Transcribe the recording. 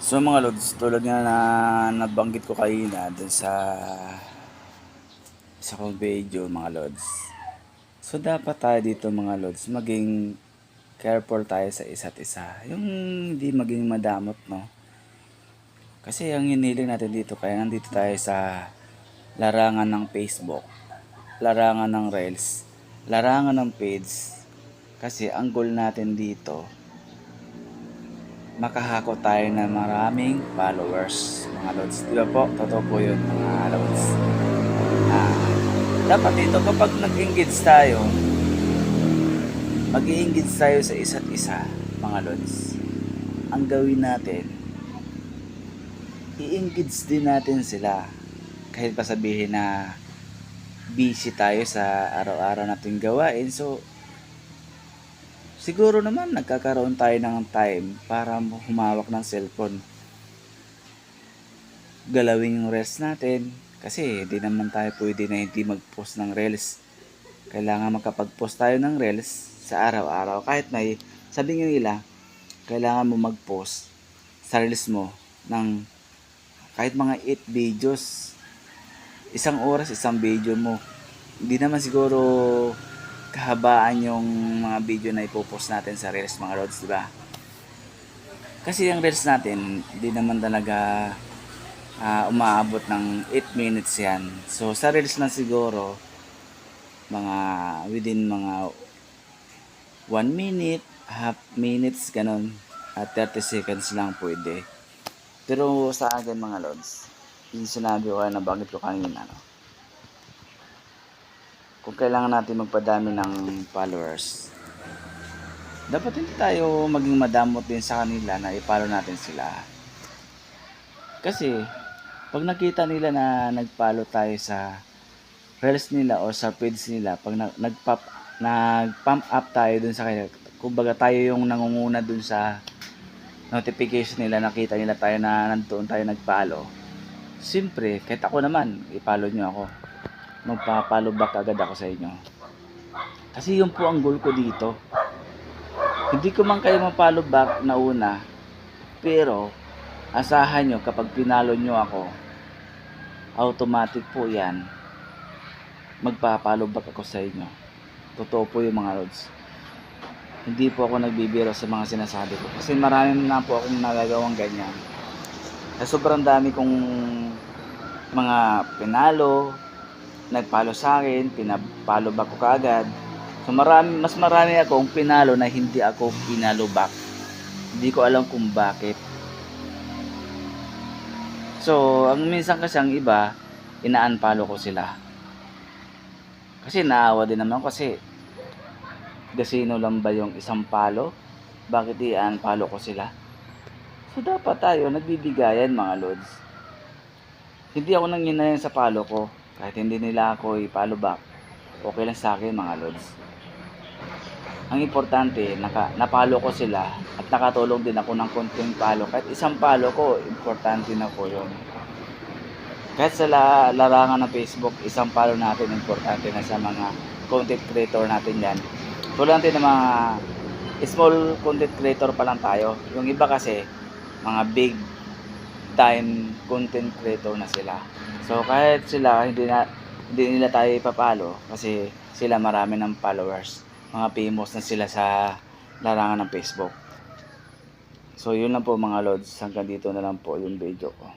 So mga lods, tulad nga na nabanggit ko kanina dun sa kong video mga lods. So dapat tayo dito mga lods, maging careful tayo sa isa't isa. Yung hindi maging madamot, no? Kasi ang hiniling natin dito, kaya nandito tayo sa larangan ng Facebook, larangan ng Reels, larangan ng page. Kasi ang goal natin dito, makahako tayo ng maraming followers, mga lods. Di ba po? Totoo po yun, mga lods. Dapat dito kapag nag-engage tayo, mag-i-engage tayo sa isa't isa, mga lods. Ang gawin natin, i-engage din natin sila. Kahit pa sabihin na busy tayo sa araw-araw nating gawain, so siguro naman nagkakaroon tayo ng time para humawak ng cellphone. Galawin yung reels natin. Kasi di naman tayo pwede na hindi mag-post ng reels. Kailangan makapag-post tayo ng reels sa araw-araw. Kahit may, sabi nga nila, kailangan mo mag-post sa reels mo ng kahit mga 8 videos. Isang oras, isang video mo. Hindi naman siguro kahabaan yung mga video na ipopost natin sa reels, mga lods, diba? Kasi yung reels natin, hindi naman talaga umaabot ng 8 minutes yan. So sa reels na siguro mga within mga 1 minute, half minutes, ganun, at 30 seconds lang pwede. Pero sa akin mga lods, yung sinabi ko na bakit ko kanina, no? Kung kailangan natin magpadami ng followers, dapat hindi tayo maging madamot din sa kanila na i-follow natin sila. Kasi pag nakita nila na nag-follow tayo sa reels nila o sa page nila, pag nag-pump up tayo dun sa kanila, kumbaga tayo yung nangunguna dun sa notification nila, nakita nila tayo na nandoon tayo nag-follow. Siyempre, kahit ako naman, i-follow nyo ako. Magpa-follow back agad ako sa inyo. Kasi yun po ang goal ko dito. Hindi ko man kayo ma-follow back na una, pero asahan nyo kapag pinalo nyo ako, automatic po yan, magpa-follow back ako sa inyo. Totoo po yung mga lods. Hindi po ako nagbibiro sa mga sinasabi ko. Kasi marami na po akong nagagawang ganyan. Sobrang dami kong mga pinalo, nag-follow sa akin, pinapollow back ko kaagad. So mas marami akong pinalo na hindi ako pinalo back. Hindi ko alam kung bakit. So, ang minsan kasi ang iba, ina-unfollow ko sila. Kasi naawa din naman kasi gasino lang ba yung isang follow? Bakit i-unfollow ko sila? So, dapat tayo nagbibigayan, mga lods. Hindi ako nanghinayang sa follow ko. Kahit hindi nila ako i-follow back, okay lang sa akin, mga lods. Ang importante, napalo ko sila at nakatulong din ako ng konting follow. Kahit isang follow ko, importante na po yun. Kahit sa larangan ng Facebook, isang follow natin, importante na sa mga content creator natin yan. Tulad natin ng mga small content creator pa lang tayo. Yung iba kasi, mga big time content creator na sila. So kahit sila, hindi nila tayo ipapalo kasi sila marami ng followers. Mga famous na sila sa larangan ng Facebook. So yun lang po mga lods, hanggang dito na lang po yung video ko.